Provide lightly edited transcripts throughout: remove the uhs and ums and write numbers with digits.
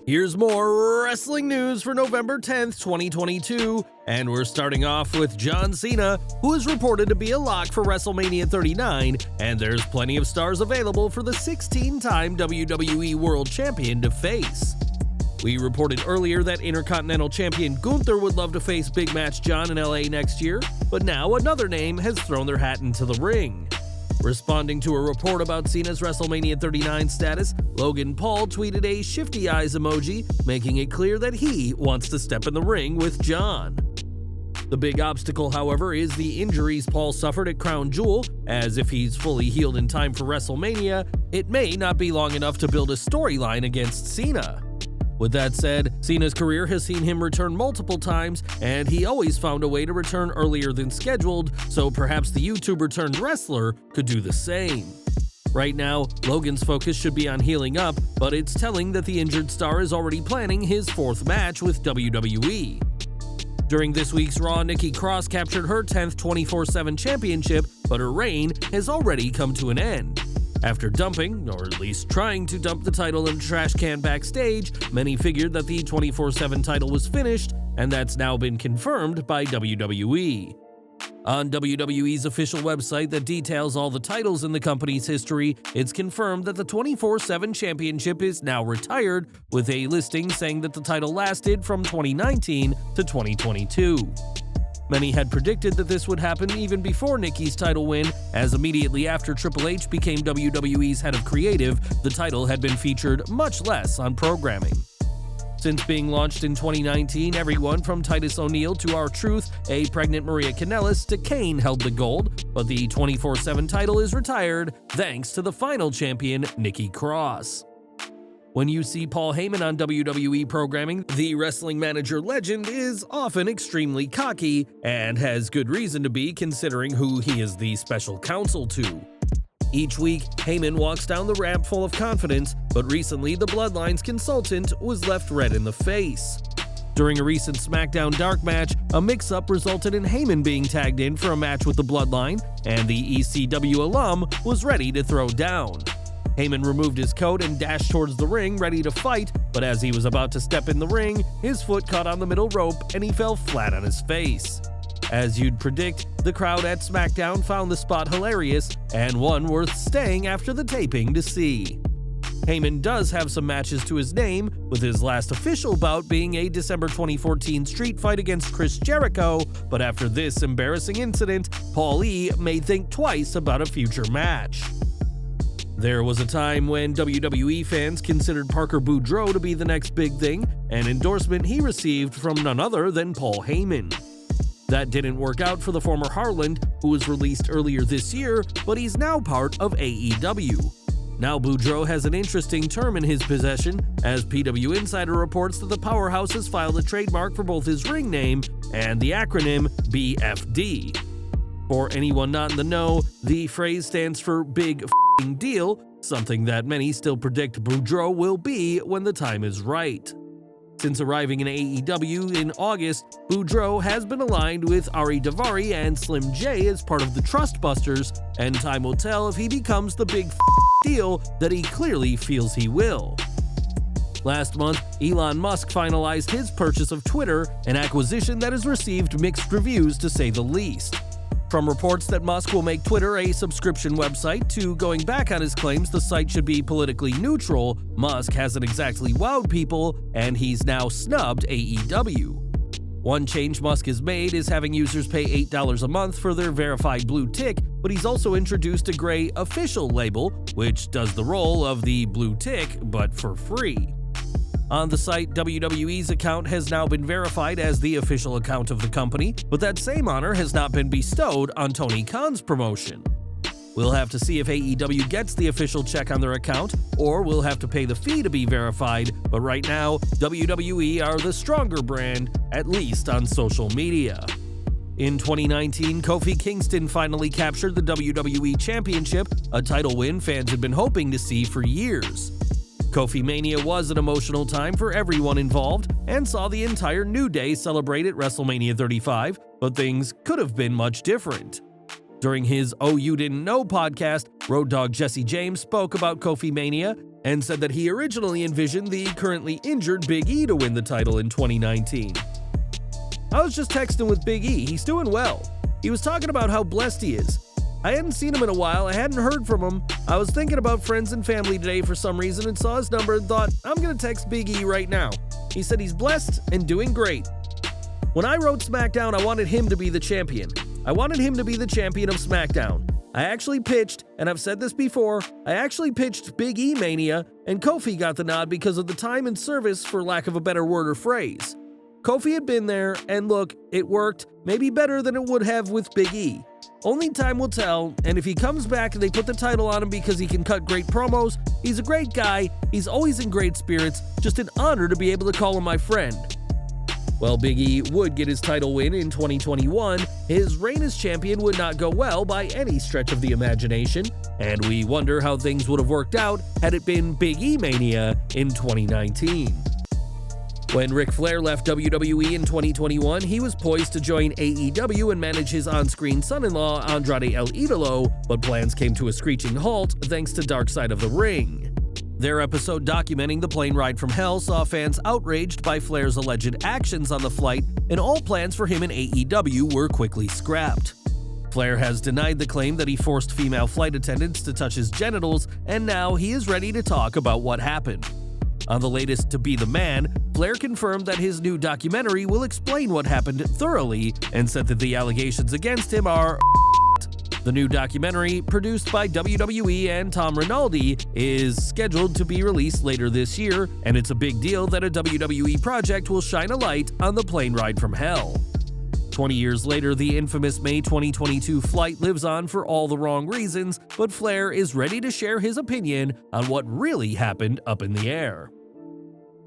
Here's more wrestling news for November 10th, 2022, and we're starting off with John Cena, who is reported to be a lock for WrestleMania 39, and there's plenty of stars available for the 16-time WWE World Champion to face. We reported earlier that Intercontinental Champion Gunther would love to face Big Match John in LA next year, but now another name has thrown their hat into the ring. Responding to a report about Cena's WrestleMania 39 status, Logan Paul tweeted a shifty eyes emoji, making it clear that he wants to step in the ring with John. The big obstacle, however, is the injuries Paul suffered at Crown Jewel, as if he's fully healed in time for WrestleMania, it may not be long enough to build a storyline against Cena. With that said, Cena's career has seen him return multiple times, and he always found a way to return earlier than scheduled, so perhaps the YouTuber-turned-wrestler could do the same. Right now, Logan's focus should be on healing up, but it's telling that the injured star is already planning his fourth match with WWE. During this week's Raw, Nikki Cross captured her 10th 24/7 championship, but her reign has already come to an end. After dumping, or at least trying to dump the title in a trash can backstage, many figured that the 24/7 title was finished, and that's now been confirmed by WWE. On WWE's official website that details all the titles in the company's history, it's confirmed that the 24/7 championship is now retired, with a listing saying that the title lasted from 2019 to 2022. Many had predicted that this would happen even before Nikki's title win, as immediately after Triple H became WWE's head of creative, the title had been featured much less on programming. Since being launched in 2019, everyone from Titus O'Neil to R-Truth, a pregnant Maria Kanellis, to Kane held the gold, but the 24/7 title is retired thanks to the final champion, Nikki Cross. When you see Paul Heyman on WWE programming, the wrestling manager legend is often extremely cocky, and has good reason to be considering who he is the special counsel to. Each week, Heyman walks down the ramp full of confidence, but recently the Bloodline's consultant was left red in the face. During a recent Smackdown dark match, a mix-up resulted in Heyman being tagged in for a match with the Bloodline, and the ECW alum was ready to throw down. Heyman removed his coat and dashed towards the ring, ready to fight, but as he was about to step in the ring, his foot caught on the middle rope and he fell flat on his face. As you'd predict, the crowd at Smackdown found the spot hilarious, and one worth staying after the taping to see. Heyman does have some matches to his name, with his last official bout being a December 2014 street fight against Chris Jericho, but after this embarrassing incident, Paul E. may think twice about a future match. There was a time when WWE fans considered Parker Boudreaux to be the next big thing, an endorsement he received from none other than Paul Heyman. That didn't work out for the former Harland, who was released earlier this year, but he's now part of AEW. Now Boudreaux has an interesting term in his possession, as PW Insider reports that the powerhouse has filed a trademark for both his ring name and the acronym BFD. For anyone not in the know, the phrase stands for Big F***ing Deal, something that many still predict Boudreaux will be when the time is right. Since arriving in AEW in August, Boudreaux has been aligned with Ari Daivari and Slim J as part of the Trustbusters, and time will tell if he becomes the big deal that he clearly feels he will. Last month, Elon Musk finalized his purchase of Twitter, an acquisition that has received mixed reviews to say the least. From reports that Musk will make Twitter a subscription website to going back on his claims the site should be politically neutral, Musk hasn't exactly wowed people, and he's now snubbed AEW. One change Musk has made is having users pay $8 a month for their verified blue tick, but he's also introduced a gray official label, which does the role of the blue tick, but for free. On the site, WWE's account has now been verified as the official account of the company, but that same honor has not been bestowed on Tony Khan's promotion. We'll have to see if AEW gets the official check on their account, or we'll have to pay the fee to be verified, but right now, WWE are the stronger brand, at least on social media. In 2019, Kofi Kingston finally captured the WWE Championship, a title win fans had been hoping to see for years. Kofi Mania was an emotional time for everyone involved and saw the entire New Day celebrate at WrestleMania 35, but things could have been much different. During his Oh You Didn't Know podcast, Road Dogg Jesse James spoke about Kofi Mania and said that he originally envisioned the currently injured Big E to win the title in 2019. I was just texting with Big E, he's doing well. He was talking about how blessed he is. I hadn't seen him in a while, I hadn't heard from him. I was thinking about friends and family today for some reason and saw his number and thought, I'm gonna text Big E right now. He said he's blessed and doing great. When I wrote Smackdown, I wanted him to be the champion. I wanted him to be the champion of Smackdown. I actually pitched, and I've said this before, I actually pitched Big E Mania, and Kofi got the nod because of the time and service, for lack of a better word or phrase. Kofi had been there, and look, it worked, maybe better than it would have with Big E. Only time will tell, and if he comes back and they put the title on him because he can cut great promos, he's a great guy, he's always in great spirits, just an honor to be able to call him my friend. While Big E would get his title win in 2021, his reign as champion would not go well by any stretch of the imagination, and we wonder how things would have worked out had it been Big E Mania in 2019. When Ric Flair left WWE in 2021, he was poised to join AEW and manage his on-screen son-in-law, Andrade El Idolo, but plans came to a screeching halt thanks to Dark Side of the Ring. Their episode documenting the plane ride from hell saw fans outraged by Flair's alleged actions on the flight, and all plans for him in AEW were quickly scrapped. Flair has denied the claim that he forced female flight attendants to touch his genitals, and now he is ready to talk about what happened. On the latest To Be the Man, Flair confirmed that his new documentary will explain what happened thoroughly and said that the allegations against him are The new documentary, produced by WWE and Tom Rinaldi, is scheduled to be released later this year, and it's a big deal that a WWE project will shine a light on the plane ride from hell. 20 years later, the infamous May 2022 flight lives on for all the wrong reasons, but Flair is ready to share his opinion on what really happened up in the air.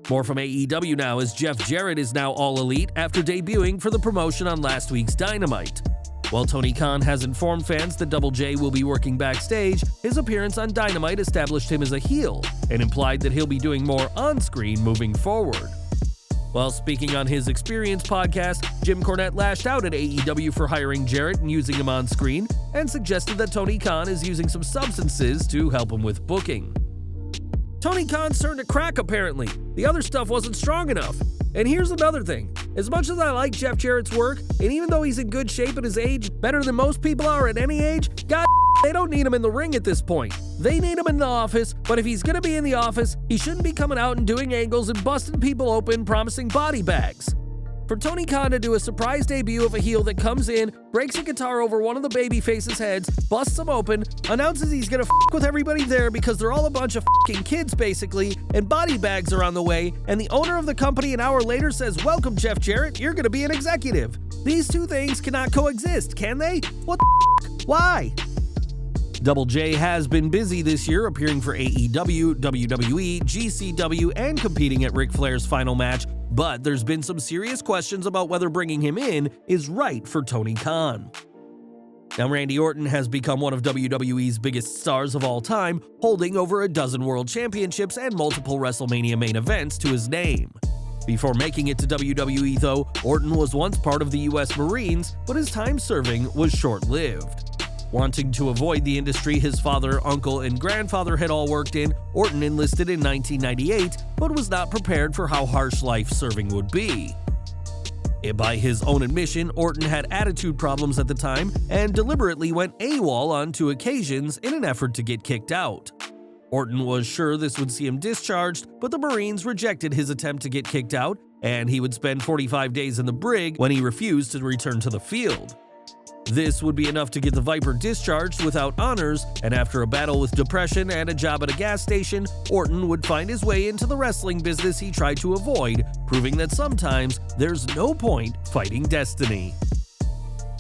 More from AEW now, as Jeff Jarrett is now All Elite after debuting for the promotion on last week's Dynamite. While Tony Khan has informed fans that Double J will be working backstage, his appearance on Dynamite established him as a heel and implied that he'll be doing more on-screen moving forward. While speaking on his Experience podcast, Jim Cornette lashed out at AEW for hiring Jarrett and using him on screen, and suggested that Tony Khan is using some substances to help him with booking. Tony Khan's starting to crack apparently. The other stuff wasn't strong enough. And here's another thing. As much as I like Jeff Jarrett's work, and even though he's in good shape at his age, better than most people are at any age, God, they don't need him in the ring at this point. They need him in the office, but if he's gonna be in the office, he shouldn't be coming out and doing angles and busting people open promising body bags. For Tony Khan to do a surprise debut of a heel that comes in, breaks a guitar over one of the babyface's heads, busts them open, announces he's gonna with everybody there because they're all a bunch of kids basically, and body bags are on the way, and the owner of the company an hour later says, "Welcome, Jeff Jarrett, you're gonna be an executive." These two things cannot coexist, can they? What the Why? Double J has been busy this year, appearing for AEW, WWE, GCW, and competing at Ric Flair's final match, but there's been some serious questions about whether bringing him in is right for Tony Khan. Now, Randy Orton has become one of WWE's biggest stars of all time, holding over a dozen world championships and multiple WrestleMania main events to his name. Before making it to WWE, though, Orton was once part of the US Marines, but his time serving was short-lived. Wanting to avoid the industry his father, uncle, and grandfather had all worked in, Orton enlisted in 1998, but was not prepared for how harsh life serving would be. By his own admission, Orton had attitude problems at the time and deliberately went AWOL on 2 occasions in an effort to get kicked out. Orton was sure this would see him discharged, but the Marines rejected his attempt to get kicked out, and he would spend 45 days in the brig when he refused to return to the field. This would be enough to get the Viper discharged without honors, and after a battle with depression and a job at a gas station, Orton would find his way into the wrestling business he tried to avoid, proving that sometimes there's no point fighting destiny.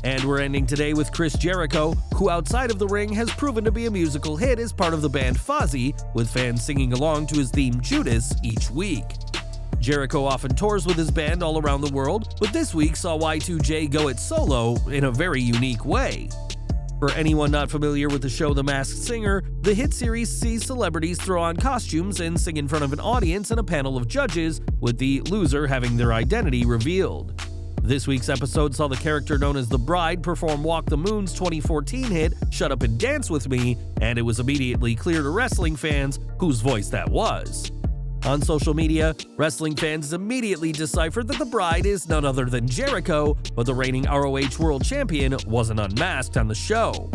And we're ending today with Chris Jericho, who outside of the ring has proven to be a musical hit as part of the band Fozzy, with fans singing along to his theme Judas each week. Jericho often tours with his band all around the world, but this week saw Y2J go it solo in a very unique way. For anyone not familiar with the show The Masked Singer, the hit series sees celebrities throw on costumes and sing in front of an audience and a panel of judges, with the loser having their identity revealed. This week's episode saw the character known as the Bride perform Walk the Moon's 2014 hit Shut Up and Dance With Me, and it was immediately clear to wrestling fans whose voice that was. On social media, wrestling fans immediately deciphered that the Bride is none other than Jericho, but the reigning ROH World Champion wasn't unmasked on the show.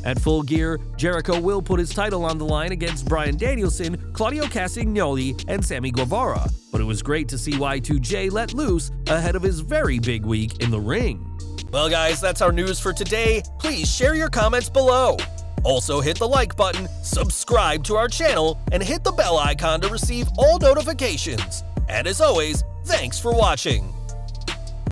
At Full Gear, Jericho will put his title on the line against Bryan Danielson, Claudio Castagnoli, and Sammy Guevara, but it was great to see Y2J let loose ahead of his very big week in the ring. Well guys, that's our news for today. Please share your comments below. Also hit the like button, subscribe to our channel, and hit the bell icon to receive all notifications. And as always, thanks for watching.